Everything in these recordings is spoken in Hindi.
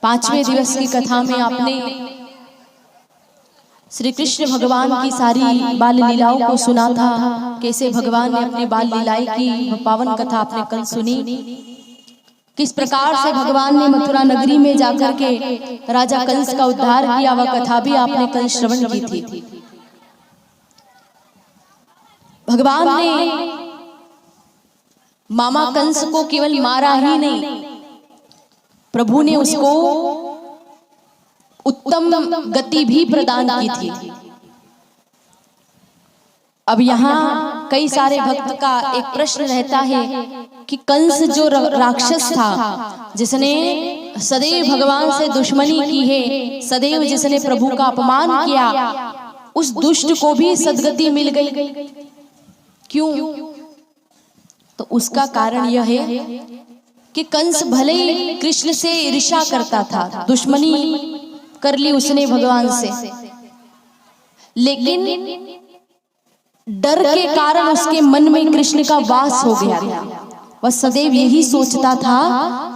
5वें दिवस की कथा में आपने श्री कृष्ण भगवान की सारी बाल लीलाओं को सुना था। कैसे भगवान ने अपनी बाल लीलाएं की, वह पावन कथा आपने कल सुनी। किस प्रकार से भगवान ने मथुरा नगरी में जाकर के राजा कंस का उद्धार किया, वह कथा भी आपने कल श्रवण की थी। भगवान ने मामा कंस को केवल मारा ही नहीं, प्रभु ने उसको उत्तम गति भी प्रदान की थी। अब यहाँ कई सारे भक्त का एक प्रश्न रहता है कि कंस जो राक्षस था, जिसने सदैव भगवान से दुश्मनी की है, सदैव जिसने प्रभु का अपमान किया, उस दुष्ट को भी सद्गति मिल गई, क्यों? तो उसका कारण यह है कि कंस भले ही कृष्ण से ईर्ष्या करता था, दुश्मनी कर ली उसने भगवान से, लेकिन डर के कारण उसके मन में कृष्ण का वास हो गया था। वह सदैव यही सोचता था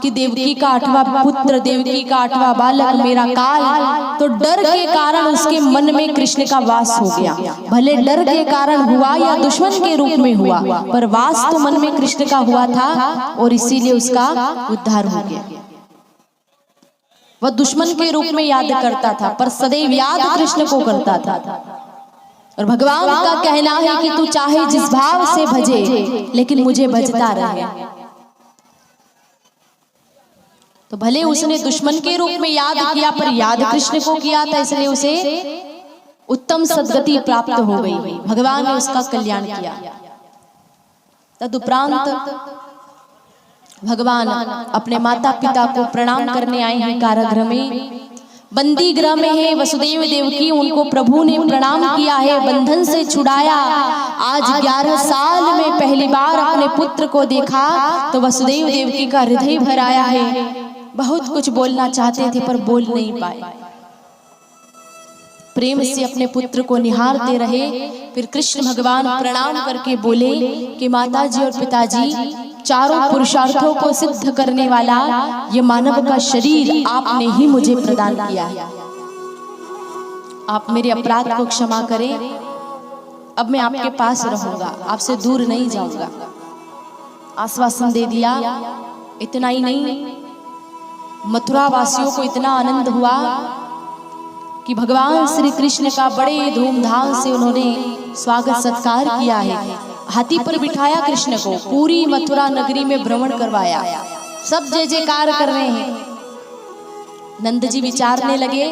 कि देवकी का 8वां पुत्र, देवकी का 8वां बालक मेरा काल। तो डर के कारण उसके मन में कृष्ण का वास हो गया। भले डर के कारण हुआ या दुश्मन के रूप में हुआ, पर वास तो मन में कृष्ण का हुआ था और इसीलिए उसका उद्धार हो गया। वह दुश्मन के रूप में याद करता था, पर सदैव याद कृष्ण को करता था। और भगवान का कहना है कि तू चाहे जिस भाव से भजे, लेकिन मुझे भजता रहे। तो भले उसने दुश्मन के रूप में याद किया, पर याद कृष्ण को किया था, इसलिए उसे उत्तम सद्गति प्राप्त हो गई। भगवान ने उसका कल्याण किया। तदुपरांत भगवान अपने माता पिता को प्रणाम करने आए हैं कारागृह में। बंदी गृह में है वसुदेव देवकी, उनको प्रभु ने प्रणाम किया है, बंधन से छुड़ाया। आज 11 साल में पहली बार अपने पुत्र को देखा तो वसुदेव देवकी का हृदय भर आया है। बहुत कुछ बोलना चाहते थे पर बोल नहीं पाए, प्रेम से अपने पुत्र को निहारते रहे। फिर कृष्ण भगवान प्रणाम करके बोले कि माताजी और पिताजी, चारों पुरुषार्थों को सिद्ध करने वाला ये मानव का शरीर आपने ही मुझे प्रदान किया है। आप मेरे अपराध को क्षमा करें। अब मैं आपके पास रहूंगा, आपसे दूर नहीं जाऊंगा। आश्वासन दे दिया। इतना ही नहीं, मथुरा वासियों को इतना आनंद हुआ कि भगवान श्री कृष्ण का बड़े धूमधाम से उन्होंने स्वागत सत्कार किया है। हाथी पर बिठाया कृष्ण को, पूरी मथुरा नगरी में भ्रमण करवाया, सब जय जयकार कर रहे हैं। नंद जी विचारने लगे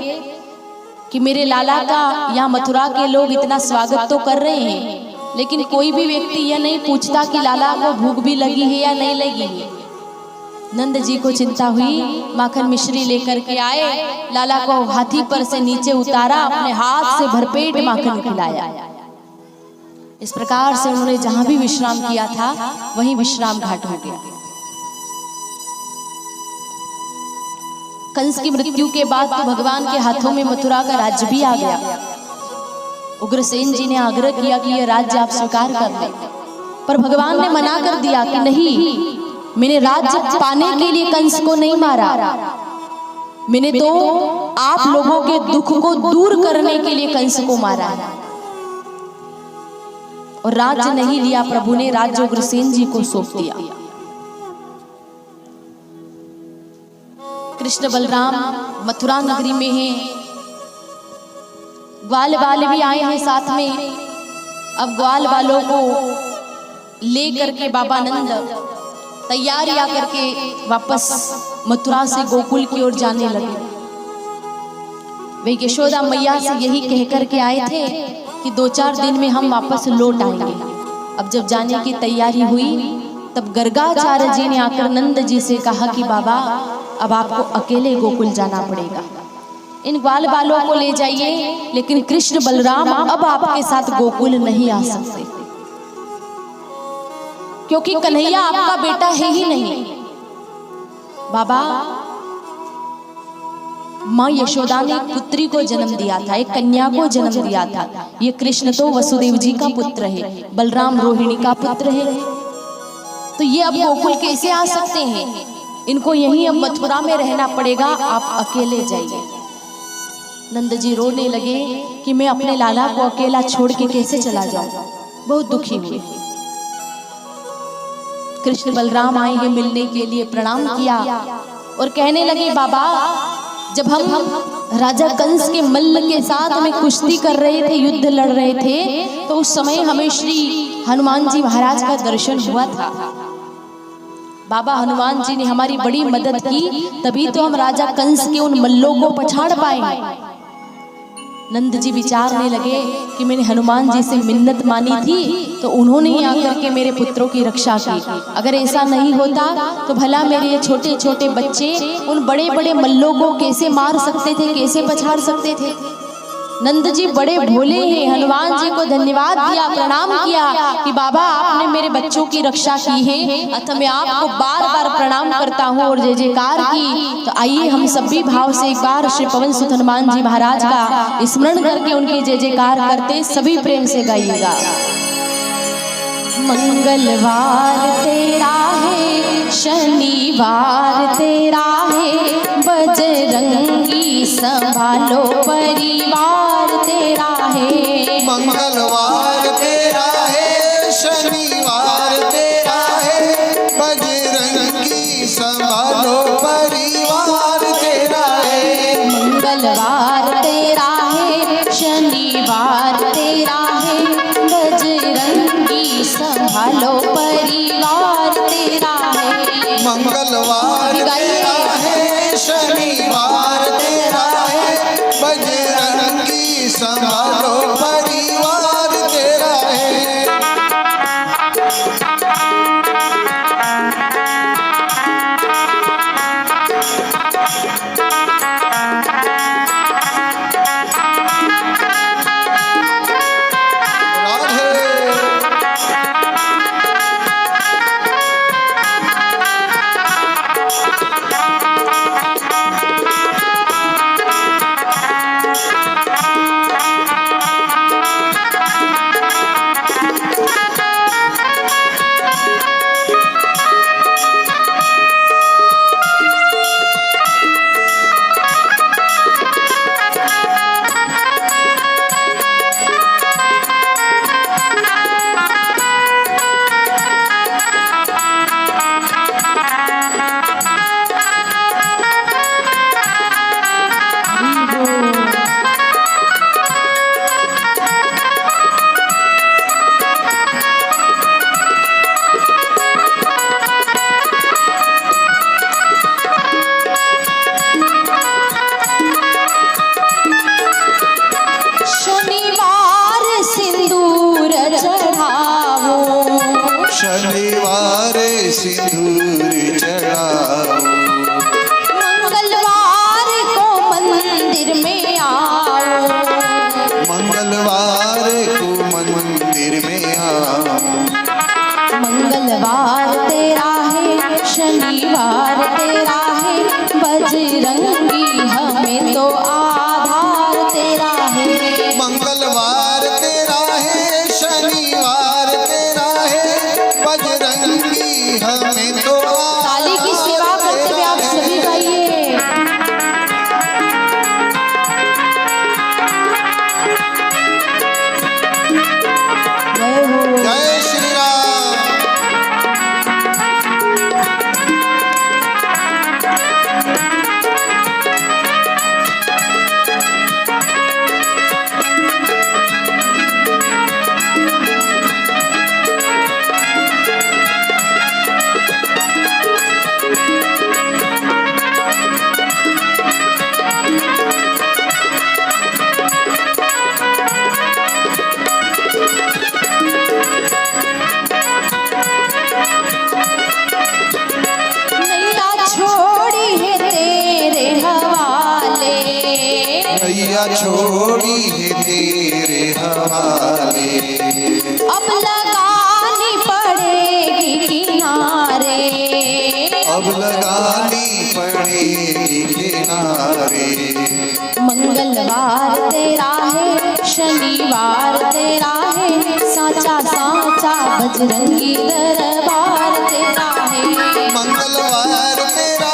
कि मेरे लाला का यहाँ मथुरा के लोग इतना स्वागत तो कर रहे हैं, लेकिन कोई भी व्यक्ति यह नहीं पूछता कि लाला को भूख भी लगी है या नहीं लगी है। नंद जी को चिंता हुई, माखन मिश्री लेकर के आए, लाला को हाथी पर से नीचे उतारा, अपने हाथ से भरपेट माखन खिलाया। इस प्रकार से उन्होंने जहां भी विश्राम किया था वहीं विश्राम घाट हो गया। कंस की मृत्यु के बाद तो भगवान के हाथों में मथुरा का राज्य भी आ गया। उग्रसेन जी ने आग्रह किया कि यह राज्य आप स्वीकार कर लें, पर भगवान ने मना कर दिया कि नहीं, मैंने राज्य पाने के लिए कंस को नहीं मारा, मैंने तो आप लोगों के दुख को दूर करने के लिए कंस को मारा है। और राज्य नहीं लिया प्रभु ने, राज्य उग्रसेन जी को सौंप दिया। कृष्ण बलराम मथुरा नगरी में हैं, ग्वाल वाले भी आए हैं साथ में। अब ग्वाल वालों को ले करके बाबा नंद तैयारियां करके वापस मथुरा से गोकुल की ओर जाने लगे। वे यशोदा मैया से यही कह करके आए थे कि 2-4 दिन में हम वापस लौट आएंगे। अब जब जाने की तैयारी हुई, तब गर्गाचार्य जी ने आकर नंद जी से कहा कि बाबा, अब आपको अकेले गोकुल जाना पड़ेगा, इन ग्वाल बालों को ले जाइए, लेकिन कृष्ण बलराम अब आपके साथ गोकुल नहीं आ सकते, क्योंकि कन्हैया आपका बेटा है ही नहीं। बाबा, माँ यशोदा ने पुत्री को जन्म दिया था, एक कन्या को जन्म दिया था। ये कृष्ण तो वसुदेव जी का पुत्र है, बलराम रोहिणी का पुत्र है, तो ये अब गोकुल कैसे आ सकते हैं? इनको यहीं अब मथुरा में रहना पड़ेगा, आप अकेले जाइए। नंद जी रोने लगे कि मैं अपने लाला को अकेला छोड़ के कैसे चला जाऊं, बहुत दुखी हुए। कृष्ण बलराम आए हैं मिलने के लिए, प्रणाम किया और कहने लगे बाबा, जब हम राजा कंस के मल्ल के साथ में कुश्ती कर रहे थे, युद्ध लड़ रहे थे, तो उस समय हमें श्री हनुमान जी महाराज का दर्शन हुआ था। बाबा हनुमान जी ने हमारी बड़ी मदद की, तभी तो हम राजा कंस के उन मल्लों को पछाड़ पाए। नंद जी विचारने लगे कि मैंने हनुमान जी से मिन्नत मानी थी तो उन्होंने ही आकर के मेरे पुत्रों की रक्षा की। अगर ऐसा नहीं होता तो भला मेरे ये छोटे छोटे बच्चे उन बड़े बड़े मल्लों को कैसे मार सकते थे, कैसे पछाड़ सकते थे। नंद जी बड़े भोले हैं, हनुमान जी को धन्यवाद दिया, प्रणाम किया कि बाबा आपने मेरे बच्चों की रक्षा की है, अतः मैं आपको बार बार प्रणाम करता हूँ और जय जयकार की। तो आइए हम सभी भाव से एक बार श्री पवन सुत हनुमान जी महाराज का स्मरण करके उनकी जय जयकार करते सभी प्रेम से गाइएगा। मंगलवार तेरा है, शनिवार तेरा है, बजरंगी संभालो परिवार तेरा है। मंगलवार तेरा है, शनिवार तेरा है, बजरंगी संभालो परिवार तेरा है। मंगलवार तेरा है, शनिवार तेरा है, बजरंगी संभालो परिवार तेरा है। मंगलवार तेरा है, शनिवार तेरा है, बजरंगी संभालो परिवार तेरा है। शनिवार सिंदूर चढ़ाओ, मंगलवार को मंदिर में आओ, मंगलवार को मंदिर में आओ। मंगलवार तेरा है, शनिवार तेरा है, बजरंगी हमें तो आधार तेरा है। मंगलवार तेरा है, शनिवार तेरा है, बजरंगी हमें तो ताली की सेवा करते हुए आप सभी गाइए। जय हो, जय श्री राम। नैया छोड़ी है तेरे हवाले, अब लगानी पड़ेगी किनारे, अब लगानी पड़ेगी किनारे। मंगलवार तेरा है, शनिवार तेरा है, साचा साचा बजरंगी दरबार तेरा है। मंगलवार तेरा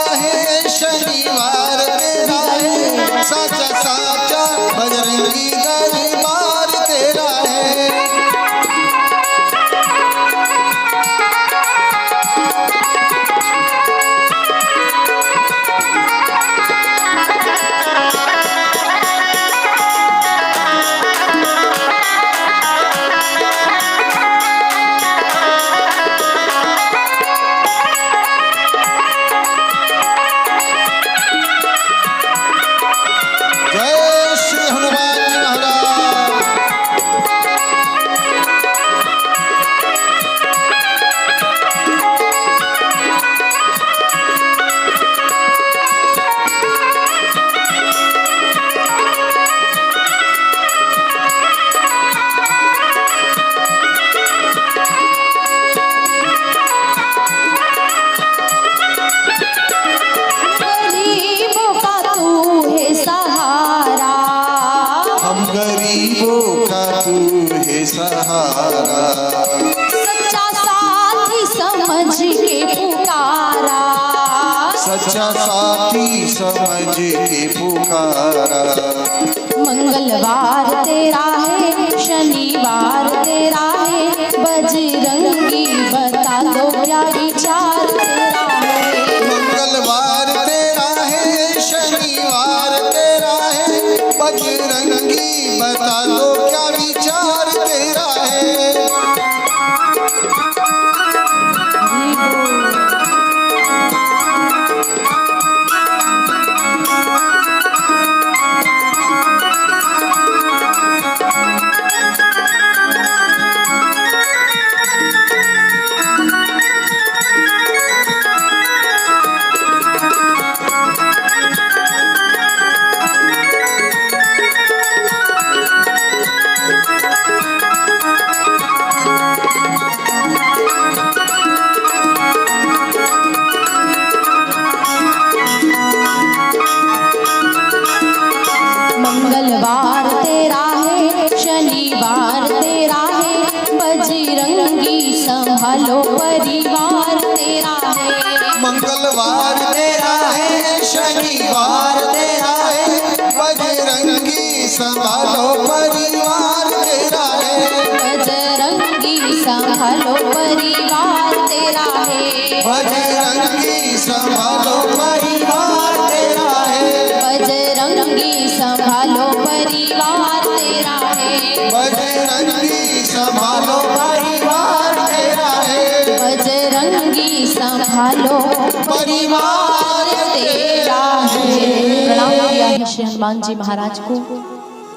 हम गरीबों का तू है सहारा। सच्चा साथी समझ के पुकारा, सच्चा साथी समझ के पुकारा। मंगलवार तेरा है, शनिवार तेरा है, बजरंगी बता दो क्या विचार तेरा है। मंगलवार तेरा है, शनिवार तेरा है, बजरंगी बता दो क्या विचार तेरा है। मंगलवार तेरा है, शनिवार तेरा है, बजरंगी संभालो परिवार तेरा है। मंगलवार तेरा है, शनिवार तेरा है, बजरंगी संभालो परिवार तेरा है। बजरंगी संभालो परिवार तेरा है। बजरंगी संभालो परिवार तेरा है। बजरंगी संभालो परिवार तेरा है। बजरंगी संभालो परिवार तेरा है। बजरंगी संभालो परिवार तेरा है। प्रणाम किया है श्री हनुमान जी महाराज को,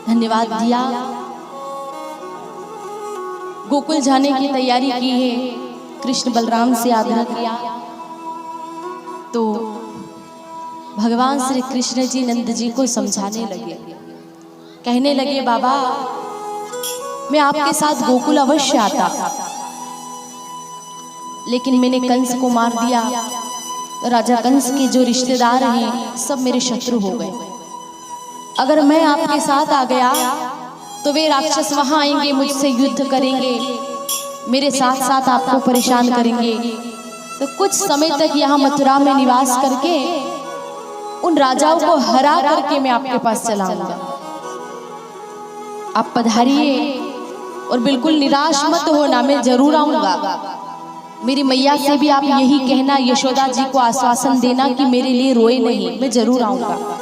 धन्यवाद दिया। गोकुल जाने की तैयारी की है, कृष्ण बलराम से आग्रह किया तो भगवान श्री कृष्ण जी नंद जी को समझाने लगे, कहने लगे बाबा मैं आपके साथ गोकुल अवश्य आता, लेकिन मैंने कंस को मार दिया। राजा कंस के जो रिश्तेदार हैं सब मेरे शत्रु हो गए। अगर मैं आपके साथ आ गया तो वे राक्षस वहां आएंगे, मुझसे युद्ध करेंगे, मेरे साथ साथ आपको परेशान करेंगे। तो कुछ समय तक यहाँ मथुरा में निवास करके उन राजाओं को हरा करके मैं आपके पास चला आऊंगा। आप पधारिए और बिल्कुल निराश मत होना, मैं जरूर आऊंगा। मेरी मैया से भी आप यही कहना, यशोदा जी को आश्वासन देना कि मेरे लिए रोए नहीं, मैं जरूर आऊंगा।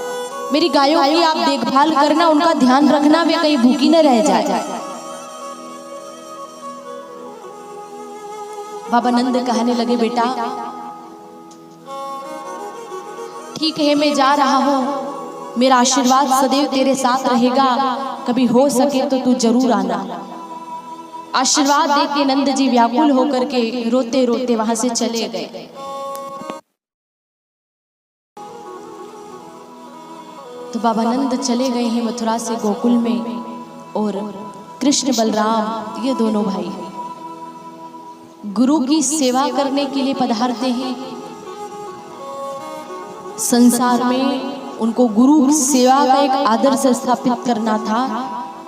मेरी गायों की आप देखभाल करना, उनका ध्यान रखना, वे कहीं भूखी न रह जाए। बाबा नंद कहने लगे बेटा ठीक है, मैं जा रहा हूँ, मेरा आशीर्वाद सदैव तेरे साथ रहेगा, कभी हो सके तो तू जरूर आना। आशीर्वाद दे के नंद जी व्याकुल होकर के रोते रोते वहां से चले गए। तो बाबा नंद चले गए हैं मथुरा से गोकुल में, और कृष्ण बलराम ये दोनों भाई गुरु की सेवा करने के लिए पधारते हैं। संसार में उनको गुरु सेवा का एक आदर्श स्थापित करना था,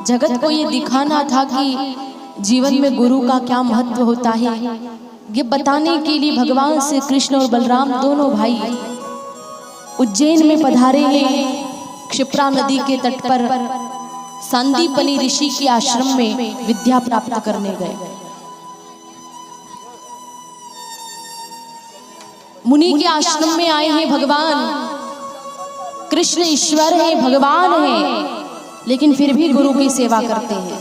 जगत को ये दिखाना था कि जीवन में गुरु का क्या महत्व होता है। ये बताने के लिए भगवान श्री कृष्ण और बलराम दोनों भाई उज्जैन में पधारे हैं। क्षिप्रा नदी के तट पर सांदीपनि ऋषि के आश्रम में विद्या प्राप्त करने गए। मुनि के आश्रम में आए हैं भगवान कृष्ण, ईश्वर है, भगवान है, लेकिन फिर भी गुरु की सेवा करते हैं।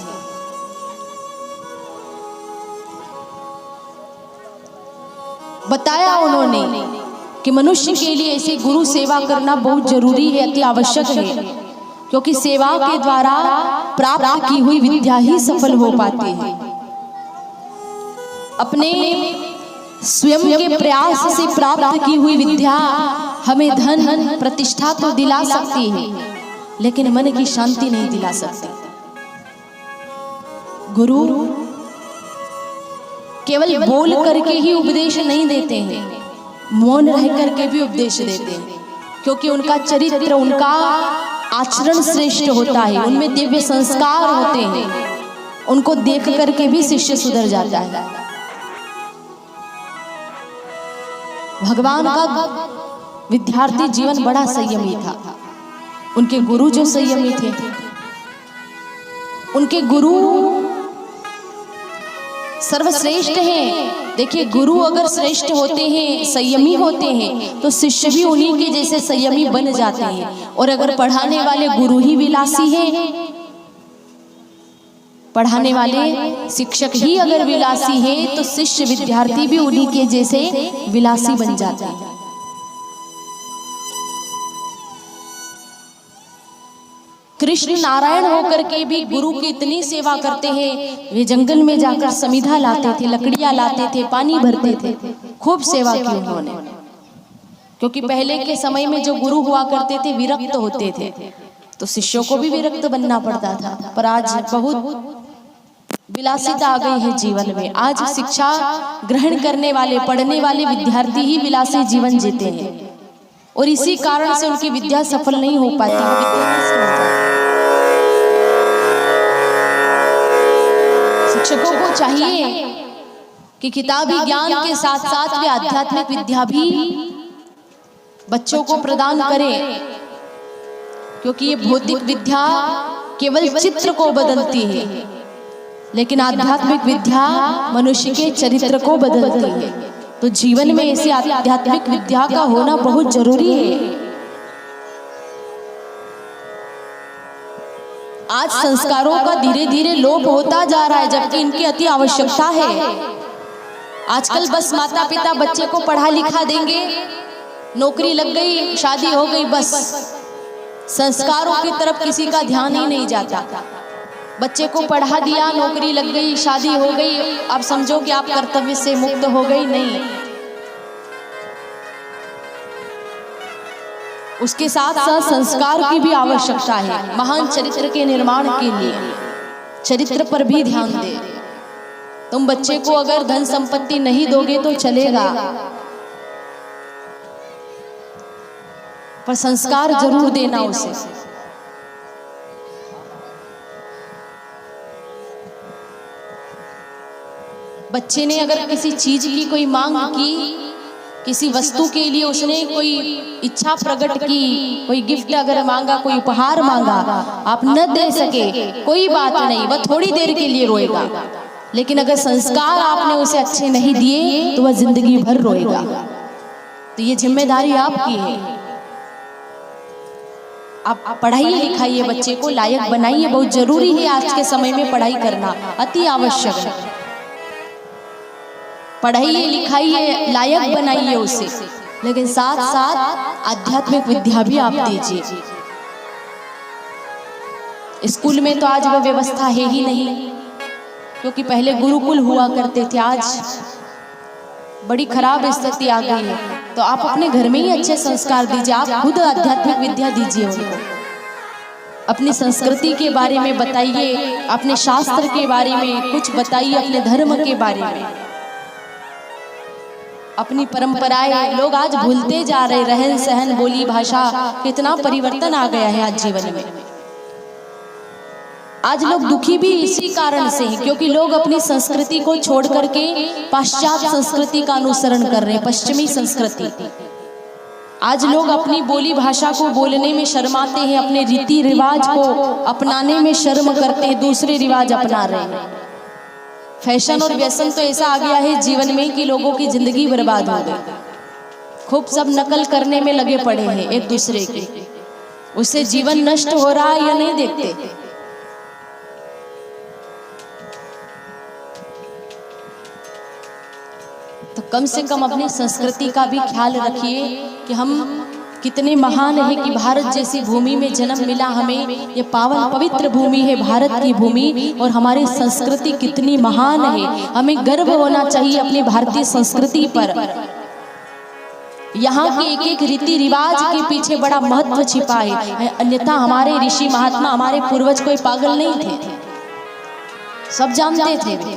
बताया उन्होंने कि मनुष्य के लिए ऐसे गुरु सेवा करना बहुत जरूरी है, अति आवश्यक है, क्योंकि सेवा के द्वारा प्राप्त की हुई विद्या ही सफल हो पाती है। अपने स्वयं के प्रयास से प्राप्त की हुई विद्या हमें धन प्रतिष्ठा तो दिला सकती है, लेकिन मन की शांति नहीं दिला सकती। गुरु केवल बोल करके ही उपदेश नहीं देते हैं, मौन रह करके भी उपदेश देते हैं, क्योंकि उनका चरित्र, उनका आचरण श्रेष्ठ होता है, उनमें दिव्य संस्कार होते हैं, उनको देख करके भी शिष्य सुधर जाता है। भगवान का विद्यार्थी जीवन बड़ा संयमी था। उनके गुरु जो संयमी थे, उनके गुरु सर्वश्रेष्ठ हैं। देखिए, गुरु अगर श्रेष्ठ होते हैं, संयमी होते हैं, तो शिष्य भी उन्हीं के जैसे संयमी बन जाते हैं। और अगर पढ़ाने वाले गुरु ही विलासी हैं, पढ़ाने वाले शिक्षक ही अगर विलासी हैं, तो शिष्य विद्यार्थी भी उन्हीं के जैसे विलासी बन जाते हैं। कृष्ण नारायण होकर के भी गुरु की इतनी सेवा करते हैं। वे जंगल में जाकर समिधा लाते थे, लकड़ियां लाते थे, पानी भरते थे, खूब सेवा की उन्होंने। क्योंकि पहले के समय में जो गुरु हुआ करते थे विरक्त होते थे, तो शिष्यों को भी विरक्त बनना पड़ता था। पर आज बहुत विलासिता आ गई है जीवन में। आज शिक्षा ग्रहण करने वाले, पढ़ने वाले विद्यार्थी ही विलासी जीवन जीते हैं, और इसी कारण से उनकी विद्या सफल नहीं हो पाती, विद्या नष्ट हो जाती है। शिक्षकों को चाहिए कि किताबी ज्ञान के साथ साथ वे आध्यात्मिक विद्या भी बच्चों को प्रदान करें, क्योंकि ये भौतिक विद्या केवल चित्र को बदलती है, लेकिन आध्यात्मिक विद्या मनुष्य के चरित्र को बदलती है। तो जीवन में ऐसी आध्यात्मिक विद्या का होना बहुत जरूरी है। आज संस्कारों का धीरे धीरे लोप होता जा रहा है, जबकि इनकी अति आवश्यकता है। आजकल बस माता पिता बच्चे को पढ़ा लिखा देंगे, नौकरी लग गई, शादी हो गई, बस संस्कारों की तरफ किसी का ध्यान ही नहीं जाता। बच्चे को पढ़ा दिया, नौकरी लग गई, शादी हो गई, अब समझो कि आप कर्तव्य से मुक्त हो गई, नहीं। उसके साथ साथ संस्कार की भी आवश्यकता है। महान चरित्र के निर्माण के लिए चरित्र पर भी ध्यान दे। तुम बच्चे को अगर धन संपत्ति नहीं दोगे तो चलेगा, पर संस्कार जरूर देना उसे। बच्चे ने अगर किसी चीज की कोई मांग की, किसी वस्तु के लिए उसने कोई इच्छा प्रकट की, कोई गिफ्ट अगर मांगा, कोई उपहार मांगा, आप न दे सके, कोई बात नहीं, वह थोड़ी देर के लिए रोएगा। लेकिन अगर संस्कार आपने उसे अच्छे नहीं दिए तो वह जिंदगी भर रोएगा। तो ये जिम्मेदारी आपकी है। आप पढ़ाइए लिखाइए, बच्चे को लायक बनाइए। बहुत जरूरी है आज के समय में पढ़ाई करना, अति आवश्यक है। पढ़ाइए लिखाइए, लायक बनाइए उसे, लेकिन साथ साथ आध्यात्मिक विद्या भी आप दीजिए। स्कूल में तो आज वह व्यवस्था है ही नहीं, क्योंकि पहले गुरुकुल हुआ करते थे, आज बड़ी खराब स्थिति आ गई है। तो आप अपने घर में ही अच्छे संस्कार दीजिए, आप खुद आध्यात्मिक विद्या दीजिए उनको। अपनी संस्कृति के बारे में बताइए, अपने शास्त्र के बारे में कुछ बताइए, अपने धर्म के बारे में, अपनी परंपराएं। लोग आज भूलते जा रहे, रहन सहन, बोली भाषा, कितना परिवर्तन आ गया है आज जीवन में। आज लोग दुखी भी इसी कारण से हैं, क्योंकि लोग अपनी संस्कृति को छोड़ करके पाश्चात्य संस्कृति का अनुसरण कर रहे हैं, पश्चिमी संस्कृति। आज लोग अपनी बोली भाषा को बोलने में शर्माते हैं, अपने रीति रिवाज को अपनाने में शर्म करते हैं, दूसरे रिवाज अपना रहे हैं। फैशन और व्यसन तो ऐसा आ गया है जीवन में कि लोगों की जिंदगी बर्बाद हो गई। खूब सब नकल करने में लगे पड़े हैं एक दूसरे की, उससे जीवन नष्ट हो रहा है या नहीं देखते। तो कम से कम अपनी संस्कृति का भी ख्याल रखिए कि हम कितने महान है कि भारत जैसी भूमि में जन्म मिला हमें। ये पावन पवित्र भूमि है भारत की भूमि, और हमारी संस्कृति कितनी महान है। हमें गर्व होना चाहिए अपनी भारतीय संस्कृति पर। यहाँ के एक एक रीति रिवाज के पीछे बड़ा महत्व छिपा है, अन्यथा हमारे ऋषि महात्मा, हमारे पूर्वज कोई पागल नहीं थे, सब जानते थे।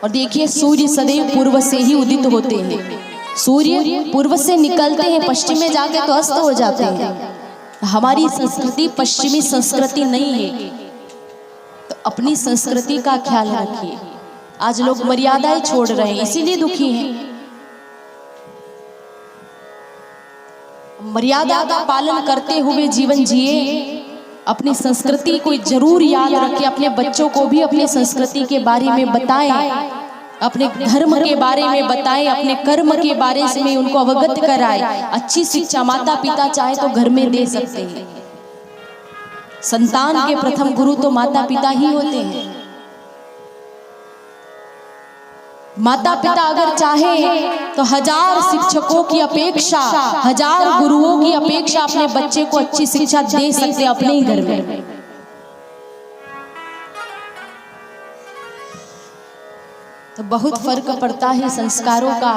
और देखिए, सूर्य सदैव पूर्व से ही उदित होते हैं। सूर्य पूर्व से निकलते हैं, पश्चिम में जाके तो अस्त हो जाते हैं। हमारी संस्कृति पश्चिमी संस्कृति नहीं है, तो अपनी संस्कृति का ख्याल रखिए। आज लोग मर्यादाएं छोड़ रहे हैं, इसीलिए दुखी हैं। मर्यादा का पालन करते हुए जीवन जिए, अपनी संस्कृति को जरूर याद रखें। अपने बच्चों को भी अपनी संस्कृति के बारे में बताएं, अपने धर्म के बारे में बताएं, अपने कर्म के बारे में उनको अवगत कराएं। अच्छी शिक्षा माता पिता चाहे तो घर में दे सकते हैं। संतान के प्रथम गुरु तो माता पिता ही होते हैं। माता पिता अगर चाहे तो 1000 शिक्षकों की अपेक्षा, 1000 गुरुओं की अपेक्षा अपने बच्चे को अच्छी शिक्षा दे सकते अपने ही घर में। तो बहुत फर्क पड़ता है संस्कारों का।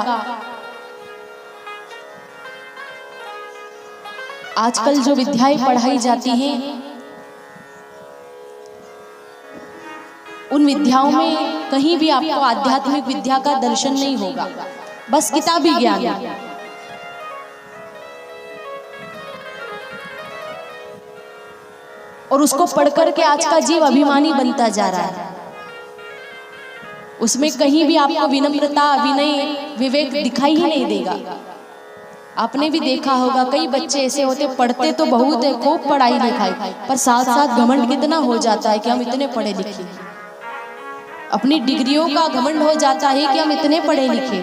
आजकल जो विद्याएं पढ़ाई जाती हैं, उन विद्याओं में कहीं भी आपको आध्यात्मिक विद्या का दर्शन नहीं होगा, बस किताबी ज्ञान। और उसको पढ़कर के आज का जीव अभिमानी बनता जा रहा है। उसमें कहीं भी आपको विनम्रता, विनय, विवेक दिखाई ही नहीं देगा। आपने भी देखा होगा, कई बच्चे ऐसे होते, पढ़ते तो बहुत है, खूब पढ़ाई लिखाई, पर साथ साथ घमंड कितना हो जाता है कि हम इतने पढ़े लिखे। अपनी डिग्रियों का घमंड हो जाता है कि हम इतने पढ़े लिखे।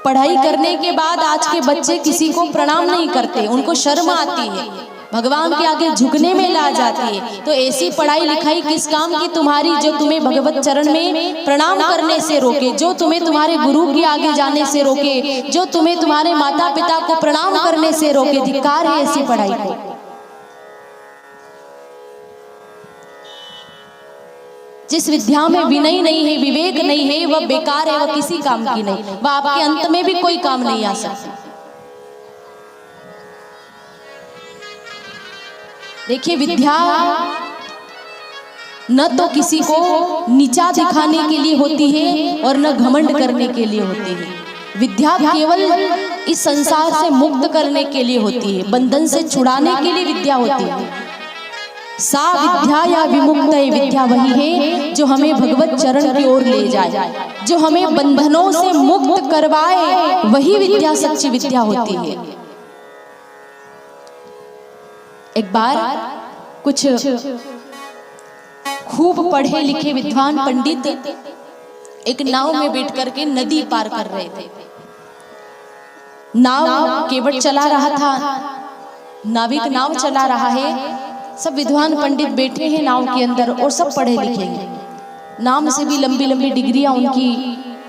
पढ़ाई करने के बाद आज के बच्चे किसी को प्रणाम नहीं करते, उनको शर्म आती है, भगवान के आगे झुकने में ला जाती है। तो ऐसी पढ़ाई लिखाई किस काम की तुम्हारी, जो तुम्हें भगवत चरण में प्रणाम करने से रोके, जो तुम्हें तुम्हारे गुरु के आगे जाने से रोके, जो तुम्हें तुम्हारे माता पिता को प्रणाम करने से रोके। धिक्कार है ऐसी पढ़ाई को। जिस विद्या में विनय नहीं है, विवेक नहीं है, वह बेकार है, वह किसी काम की नहीं, वह आपके अंत में भी कोई काम नहीं आ सकती। देखिए, विद्या न तो किसी को नीचा दिखाने के लिए होती है और न घमंड करने के लिए होती है। विद्या केवल इस संसार से मुक्त करने के लिए होती है, बंधन से छुड़ाने के लिए विद्या होती है। सा विद्या या विमुक्त विद्या वही है जो हमें भगवत चरण की ओर ले जाए, जो हमें बंधनों से मुक्त करवाए। वही विद्या सच्ची विद्या होती है। एक बार कुछ खूब पढ़े लिखे विद्वान पंडित एक नाव में बैठ करके नदी पार कर रहे थे। नाव केवट चला रहा था, नाविक नाव चला रहा है। सब विद्वान पंडित बैठे हैं नाव के अंदर और सब पढ़े लिखे हैं। नाम से भी लंबी लंबी डिग्रियां उनकी,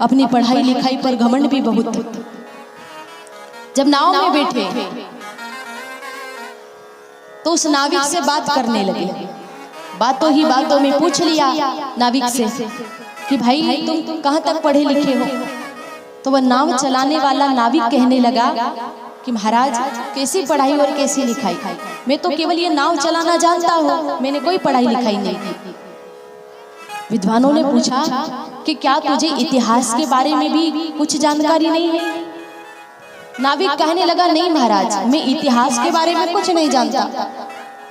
अपनी पढ़ाई लिखाई पर घमंड भी बहुत। जब नाव में बैठे तो उस नाविक से बात करने लगे। बातों ही बातों में पूछ लिया नाविक से कि भाई तुम कहाँ तक पढ़े लिखे हो। तो वह नाव चलाने वाला नाविक कहने लगा कि महाराज, कैसी पढ़ाई और कैसी लिखाई, मैं तो केवल ये नाव चलाना जानता हूँ, मैंने कोई पढ़ाई लिखाई नहीं की। विद्वानों ने पूछा कि क्या तुझे इतिहास के बारे में भी कुछ जानकारी नहीं है? नाविक कहने लगा, नहीं महाराज, मैं इतिहास के बारे में कुछ नहीं जानता।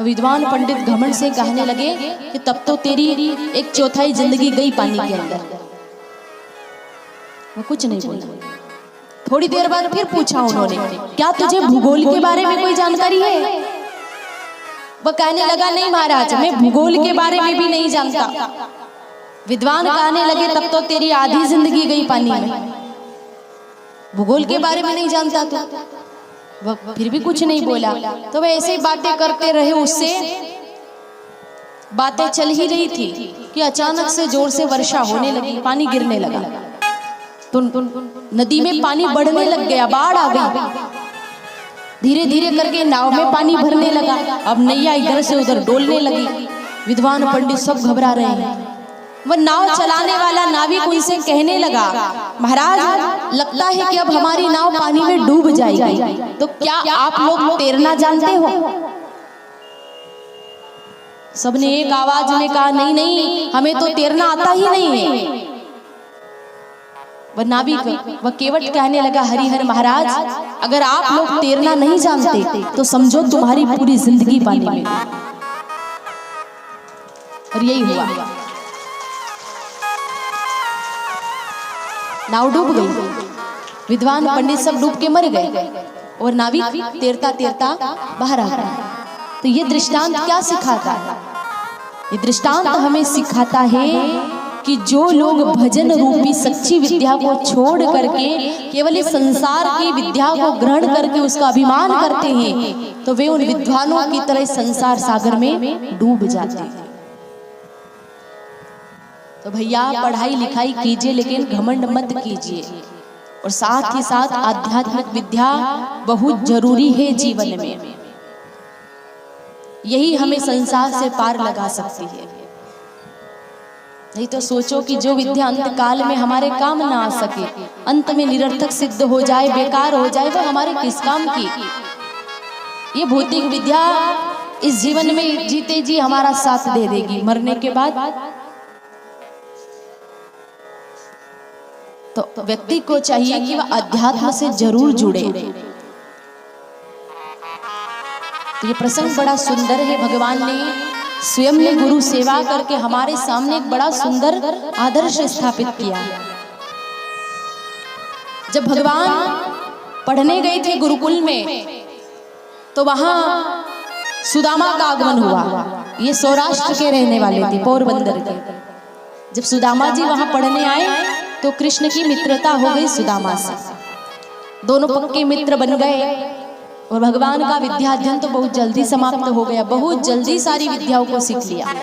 विद्वान पंडित घमंड से कहने लगे कि तब तो तेरी 1/4 जिंदगी गई पानी के अंदर। वो कुछ नहीं बोला। थोड़ी देर बाद फिर पूछा उन्होंने, क्या तुझे भूगोल के बारे में कोई जानकारी है? वह कहने लगा, नहीं महाराज, मैं भूगोल के बारे में भी नहीं जानता। विद्वान कहने लगे, तब तो तेरी आधी जिंदगी गई पानी में, भूगोल के बारे में नहीं जानता तू। वह फिर भी कुछ नहीं बोला। तो वह ऐसे ही बातें करते रहे। उससे बातें चल ही रही थी कि अचानक से जोर से वर्षा होने लगी, पानी गिरने लगा। तो नदी में पानी बढ़ने लग गया, बाढ़ आ गई। धीरे धीरे करके नाव में पानी भरने लगा। अब नैया इधर से उधर डोलने लगी। विद्वान पंडित सब घबरा रहे हैं। वह नाव चलाने वाला नाविक उनसे कहने लगा, महाराज, लगता है कि अब हमारी नाव पानी में डूब जाएगी, तो क्या आप लोग तैरना जानते हो? सबने एक आवाज में कहा, नहीं नहीं, हमें तो तैरना आता ही नहीं है। वह नाविक वह केवट कहने लगा, हरिहर महाराज, अगर आप लोग तैरना नहीं जानते तो समझो तुम्हारी पूरी जिंदगी पानी में। और यही हुआ, नाव डूब गई, विद्वान पंडित सब डूब के मर गए और नाविक तैरता तैरता बाहर आ गया। तो ये दृष्टांत क्या सिखाता है? ये दृष्टांत हमें सिखाता है कि जो लोग भजन रूपी सच्ची विद्या को छोड़ करके केवल इस संसार की विद्या को ग्रहण करके उसका अभिमान करते हैं, तो वे उन विद्वानों की तरह संसार सागर में डूब जाते हैं। तो भैया पढ़ाई लिखाई कीजिए, लेकिन घमंड मत कीजिए, और साथ ही साथ आध्यात्मिक विद्या बहुत जरूरी है जीवन में। यही हमें संसार से पार लगा सकती है। नहीं तो सोचो कि जो विद्या अंत काल में हमारे काम ना आ सके, अंत में निरर्थक सिद्ध हो जाए, बेकार हो जाए, तो हमारे किस काम की? ये भौतिक विद्या इस जीवन में जीते जी हमारा साथ दे देगी, मरने के बाद तो व्यक्ति को चाहिए कि वह अध्यात्म से जरूर जुड़े। तो ये प्रसंग बड़ा सुंदर है। भगवान ने स्वयं ने गुरु सेवा करके हमारे सामने एक बड़ा सुंदर आदर्श स्थापित किया। जब भगवान पढ़ने गए थे गुरुकुल में, तो वहां सुदामा का आगमन हुआ। ये सौराष्ट्र के रहने वाले थे, पोरबंदर के। जब सुदामा जी वहां पढ़ने आए तो कृष्ण की मित्रता हो गई सुदामा से, दोनों पक्के मित्र बन गए। और भगवान का विद्या अध्ययन तो बहुत जल्दी समाप्त हो गया, बहुत जल्दी सारी विद्याओं को सीख लिया।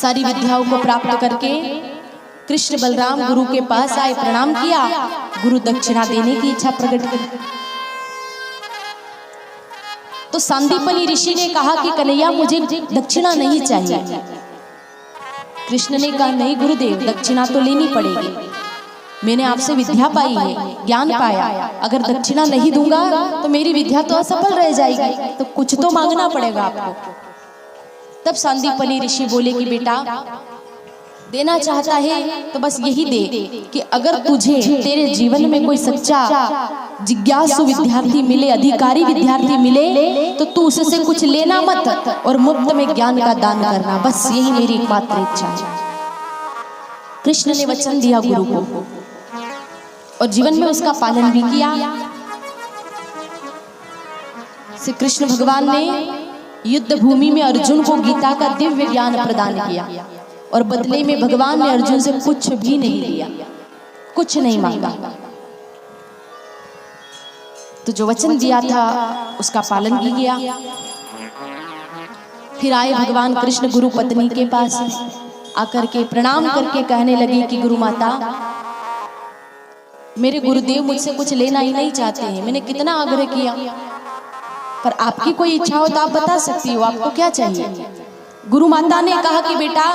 सारी विद्याओं को प्राप्त करके कृष्ण बलराम गुरु के पास आए, प्रणाम किया, गुरु दक्षिणा देने की इच्छा प्रकट की। तो सांदीपनि ऋषि ने कहा कि कन्हैया मुझे दक्षिणा नहीं चाहिए। कृष्ण ने कहा, नहीं गुरुदेव, दक्षिणा तो लेनी पड़ेगी, मैंने आपसे विद्या पाई है, ज्ञान पाया, अगर दक्षिणा नहीं दूंगा तो मेरी विद्या तो असफल रह जाएगी, तो कुछ तो मांगना पड़ेगा आपको। तब सांदीपनि ऋषि बोले कि बेटा, देना चाहता है तो बस यही दे कि अगर तुझे तेरे जीवन में कोई सच्चा जिज्ञासु विद्यार्थी मिले, अधिकारी विद्यार्थी मिले, तो तू उससे कुछ लेना मत और मुफ्त में ज्ञान का दान करना, बस यही मेरी एकमात्र इच्छा है। कृष्ण ने वचन दिया गुरु को और जीवन में उसका पालन भी किया। श्री कृष्ण भगवान ने युद्ध भूमि में अर्जुन को गीता का दिव्य ज्ञान प्रदान किया और बदले में भगवान ने अर्जुन से कुछ भी नहीं लिया, कुछ नहीं मांगा। तो जो वचन दिया था उसका पालन भी किया। फिर आए भगवान कृष्ण गुरु पत्नी के पास, आकर के प्रणाम करके कहने लगे कि गुरु माता, मेरे गुरुदेव मुझसे कुछ लेना ही नहीं चाहते हैं, मैंने कितना आग्रह किया, पर आपकी कोई इच्छा हो तो आप बता सकती हो, आपको क्या चाहिए? गुरु माता ने कहा कि बेटा,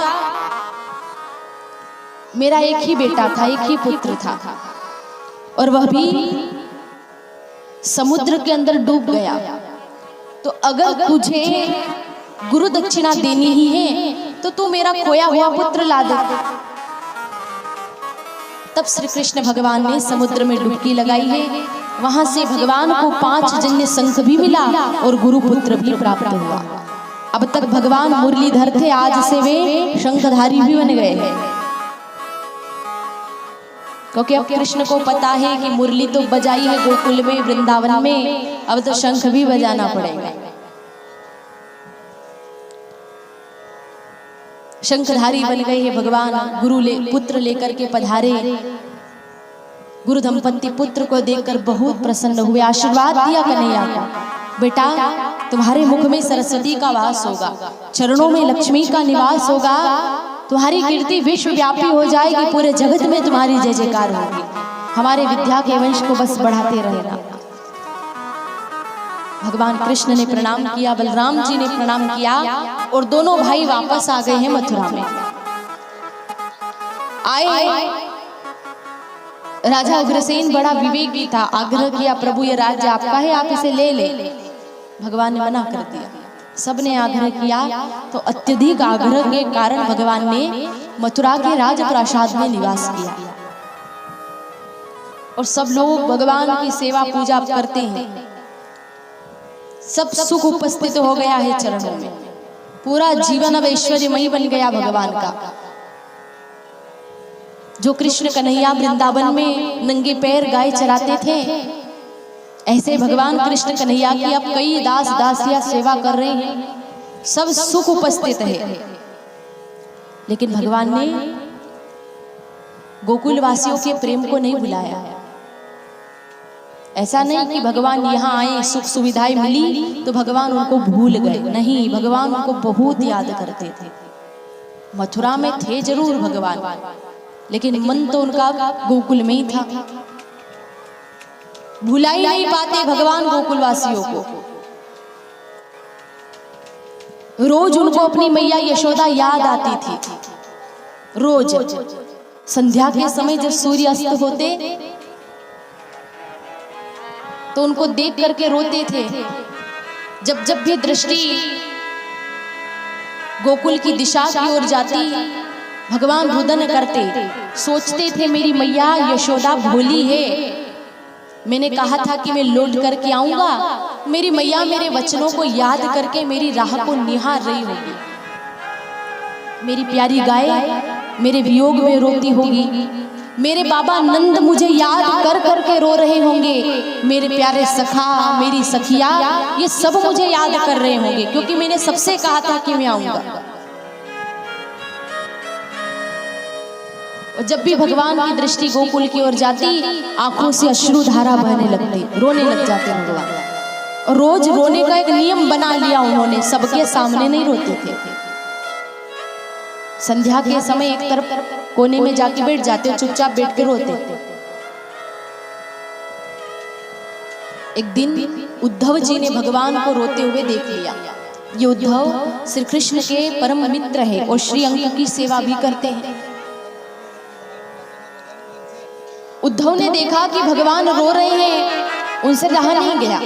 मेरा एक ही बेटा था, एक ही पुत्र था, और वह भी समुद्र के अंदर डूब गया, तो अगर तुझे गुरु दक्षिणा देनी ही है तो तू मेरा खोया हुआ पुत्र ला दे। तब श्री कृष्ण भगवान ने समुद्र में डुबकी लगाई है, वहां से भगवान को 5 जन्य शंख भी मिला और गुरु पुत्र भी प्राप्त हुआ। अब तक भगवान मुरलीधर थे, आज से वे शंखधारी भी बन गए हैं, क्योंकि अब कृष्ण को पता है कि मुरली तो बजाई है गोकुल में, वृंदावन में, अब तो शंख भी बजाना पड़ेगा। शंखधारी बन गए हैं भगवान। गुरु पुत्र लेकर के पधारे। गुरु दंपति पुत्र को देखकर बहुत प्रसन्न हुए, आशीर्वाद दिया कन्हैया को, बेटा तुम्हारे मुख में सरस्वती का वास होगा, चरणों में लक्ष्मी का निवास होगा, तुम्हारी कीर्ति विश्वव्यापी हो जाएगी, पूरे जगत में तुम्हारी जय जयकार होगी, हमारे विद्या के वंश को बस बढ़ाते रहना। भगवान कृष्ण ने प्रणाम किया, बलराम जी ने प्रणाम किया और दोनों भाई वापस आ गए हैं मथुरा में। आए राजा उग्रसेन बड़ा विवेकी था, आग्रह किया, प्रभु ये राज्य आपका है, आप इसे ले ले। भगवान ने मना कर दिया। सबने आग्रह किया तो अत्यधिक आग्रह के कारण भगवान ने मथुरा के राजप्रासाद में निवास किया। और सब लोग भगवान की सेवा पूजा करते हैं। सब सुख उपस्थित हो गया है चरणों में, पूरा जीवन अब ऐश्वर्यमयी बन गया भगवान का। जो कृष्ण कन्हैया वृंदावन में नंगे पैर गाय चराते थे, ऐसे भगवान कृष्ण कन्हैया की अब कई दास दासियां सेवा कर रहे हैं, सब सुख उपस्थित है। लेकिन भगवान ने गोकुल वासियों के प्रेम को नहीं भुलाया। ऐसा नहीं कि भगवान यहाँ आए, सुख सुविधाएं मिली तो भगवान उनको भूल गए, नहीं, भगवान उनको बहुत याद करते थे। मथुरा में थे जरूर भगवान, लेकिन मन तो उनका गोकुल में ही था। भुला ही नहीं पाते भगवान गोकुल वासियों को। रोज उनको अपनी मैया यशोदा याद आती थी। रोज संध्या के समय जब सूर्य अस्त होते तो उनको देख करके रोते थे। जब जब भी दृष्टि गोकुल की दिशा की ओर जाती, भगवान रुदन करते, सोचते थे मेरी मैया यशोदा भोली है, मैंने कहा था कि मैं लौट करके आऊंगा, मेरी मैया मेरे वचनों को याद करके मेरी राह को निहार रही होगी, मेरी प्यारी गाय मेरे वियोग में रोती होगी, मेरे बाबा नंद मुझे याद कर करके रो रहे होंगे, मेरे प्यारे सखा, मेरी सखिया, ये सब मुझे याद कर रहे होंगे, क्योंकि मैंने सबसे कहा था कि मैं आऊंगा। और जब भी भगवान की दृष्टि गोकुल की ओर जाती, आंखों से अश्रु धारा बहने लगती, रोने लग जाते भगवान। और रोज रोने का एक नियम बना लिया उन्होंने, सबके सामने नहीं रोते थे। संध्या के समय एक तरफ कोने में जाके बैठ जाते, चुपचाप बैठ के रोते। एक दिन उद्धव जी ने भगवान को रोते हुए देख लिया। ये उद्धव श्री कृष्ण के परम मित्र है और श्री अंक की सेवा भी करते हैं। उद्धव ने देखा कि भगवान रो रहे हैं, उनसे रहा नहीं गया,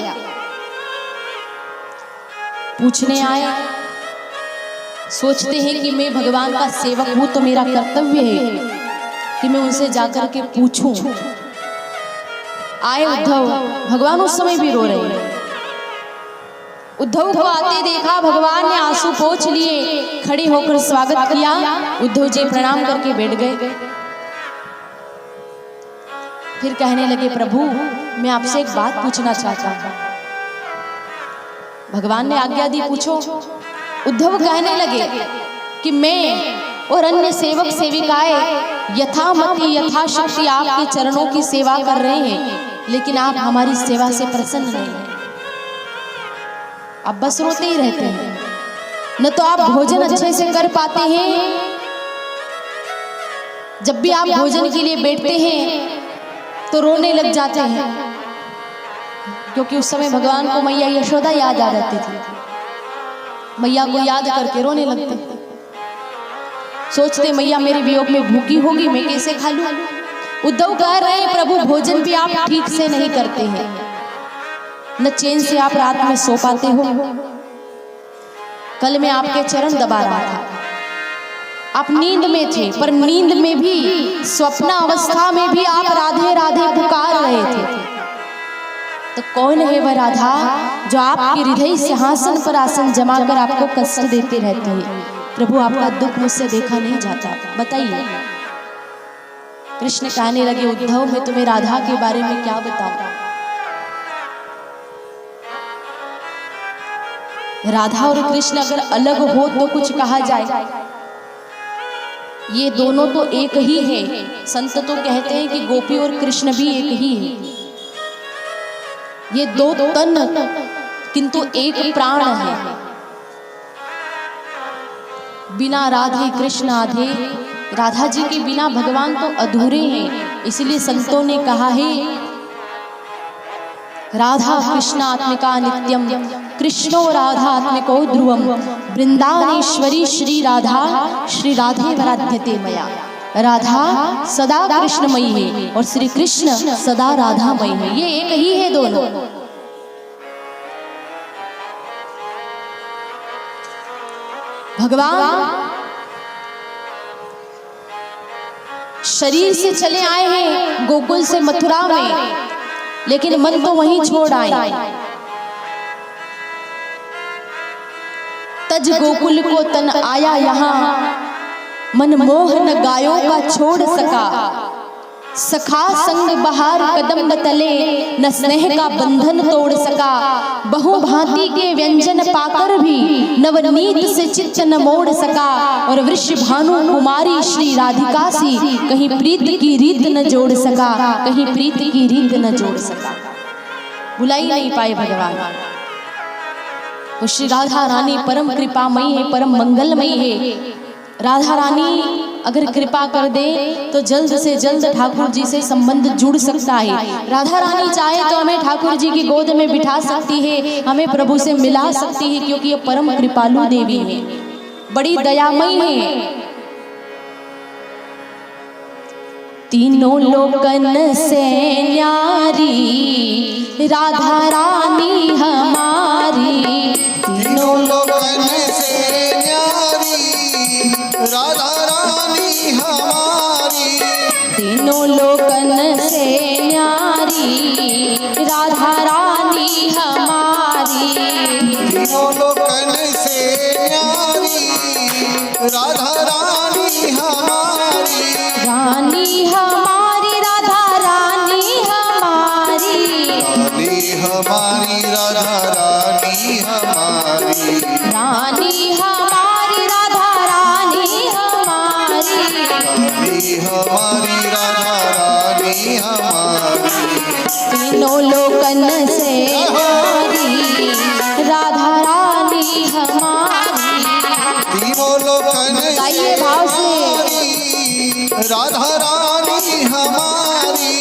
पूछने आए। सोचते हैं कि मैं भगवान का सेवक हूं तो मेरा कर्तव्य है कि मैं उनसे जाकर के पूछूं। आए उद्धव, भगवान उस समय भी रो रहे हैं। उद्धव को आते देखा, भगवान ने आंसू पोंछ लिए, खड़े होकर स्वागत किया। उद्धव जी प्रणाम करके बैठ गए। फिर कहने लगे, प्रभु मैं आपसे एक बात पूछना चाहता हूं। भगवान ने आज्ञा दी, पूछो। उद्धव कहने लगे कि मैं और अन्य सेवक सेविकाएं यथामति यथाशक्ति आपके चरणों की सेवा कर रहे हैं, लेकिन आप हमारी सेवा से प्रसन्न नहीं हैं। आप बस रोते ही रहते हैं, न तो आप भोजन अच्छे से कर पाते हैं, जब भी आप भोजन के लिए बैठते हैं तो रोने लग जाते हैं, क्योंकि उस समय भगवान को मैया यशोदा याद आ जाती थी। मैया को याद करके रोने लगते, सोचते मैया मेरे वियोग में भूखी होगी, मैं कैसे खा लूं। उद्धव कह रहे हैं, प्रभु भोजन भी आप ठीक से नहीं करते हैं, न चैन से आप रात में सो पाते हो। कल मैं आपके चरण दबा रहा था, आप नींद में थे, पर नींद में भी, स्वप्न अवस्था में भी आप राधे राधे पुकार रहे थे। तो कौन है वह राधा जो आपके हृदय सिंहासन पर आसन जमाकर आपको कष्ट देती रहती है। प्रभु आपका दुख मुझसे देखा नहीं जाता, बताइए। कृष्ण कहने लगे, उद्धव मैं तुम्हें राधा के बारे में क्या बताऊं। राधा और कृष्ण अगर अलग हो तो कुछ कहा जाए, ये दोनों तो एक ही है। संत तो कहते हैं कि गोपी और कृष्ण भी एक ही है। ये दो तन किंतु एक प्राण है। बिना राधे कृष्ण आधे, राधा जी के बिना भगवान तो अधूरे हैं। इसलिए संतों ने कहा है, राधा कृष्णात्मिका नित्यम, कृष्णो राधात्मिको ध्रुवम, वृंदावनेश्वरी श्री राधा, श्री राधे वराध्यते मया। राधा सदा कृष्णमयी है और श्री कृष्ण सदा राधामयी है, ये एक ही है दोनों। भगवान शरीर से चले आए हैं गोकुल से मथुरा में, लेकिन मन तो वहीं छोड़ आए। तज गोकुल को तन आया यहाँ, मन मोह न गायों का छोड़ सका। सखा संग बहार कदम तले, न स्नेह का बंधन तोड़ सका। बहु भांति के व्यंजन पाकर भी, नवनीत से चित्त न मोड़ सका। और वृषभानु कुमारी श्री राधिका सी, कहीं प्रीत की रीत न जोड़ सका, कहीं प्रीत की रीत न जोड़ सका। भुला ही नहीं पाए भगवान। वो श्री राधा रानी परम कृपामयी है, परम मंगलमयी है। राधा रानी अगर कृपा कर दे तो जल्द से जल्द ठाकुर जी से संबंध जुड़ सकता है। राधा रानी चाहे तो हमें ठाकुर जी की गोद में बिठा सकती है, हमें प्रभु से मिला सकती है, क्योंकि ये परम कृपालु देवी है, बड़ी दयामयी है। तीनों लोकन से न्यारी राधा रानी हमारी, तीनों लोकन से न्यारी राधा रानी हमारी। तीनों लोकन से न्यारी राधा रानी हमारी। तीनों लोकन से न्यारी राधा रानी हमारी। रानी हमारी राधा रानी हमारी। रानी हमारी राधा रानी हमारी। रानी हमारी राधा रानी हमारी। रानी हमारी राधा रानी हमारी। तीनों लोकन से न्यारी राधा रानी हमारी। तीनों लोकन गाइए भाव से। राधा रानी हमारी।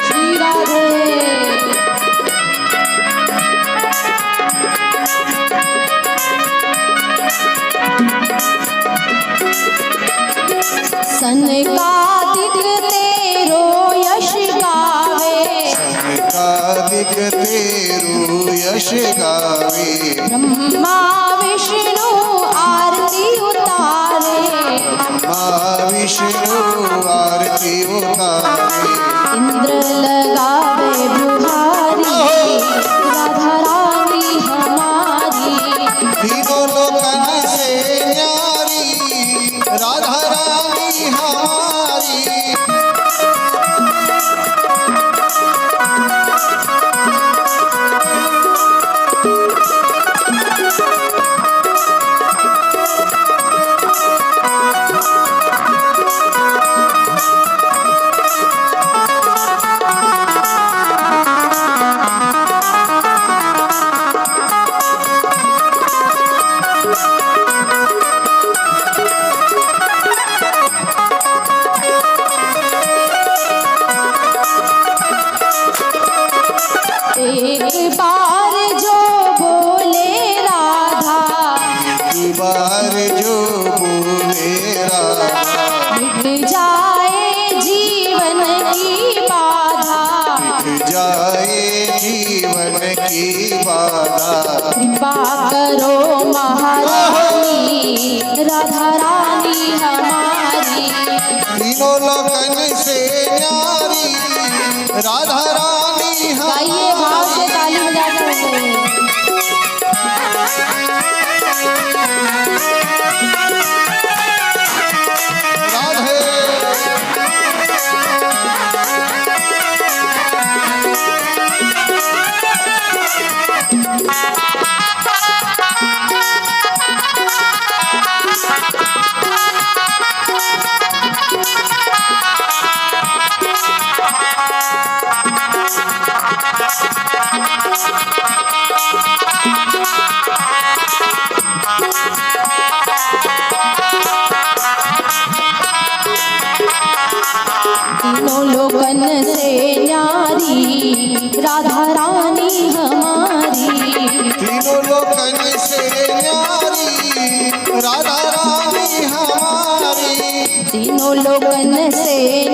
श्री राधे। सनकादिक तेरो यश गावे। सनकादिक तेरो यश गावे। ब्रह्मा विष्णु आरती उतारे। ब्रह्मा विष्णु आरती उतारे। इंद्र लगावे बुहारी राधा रानी हमारी। तीनों लोकन से न्यारी राधा रानी हमारी। एक बार जो बोले राधा, एक बार जो बोले राधा, मिट जाए जीवन की बाधा। मिट जाए जीवन की बाधा। कृपा करो महारानी राधा रानी हमारी। तीनों लोकन से न्यारी राधा रानी हमारी। गाइए भाव से ताली बजाते हुए। लोकन से न्यारी राधा रानी हमारी। तीनों लोकन से न्यारी राधा रानी हमारी। तीनों लोकन से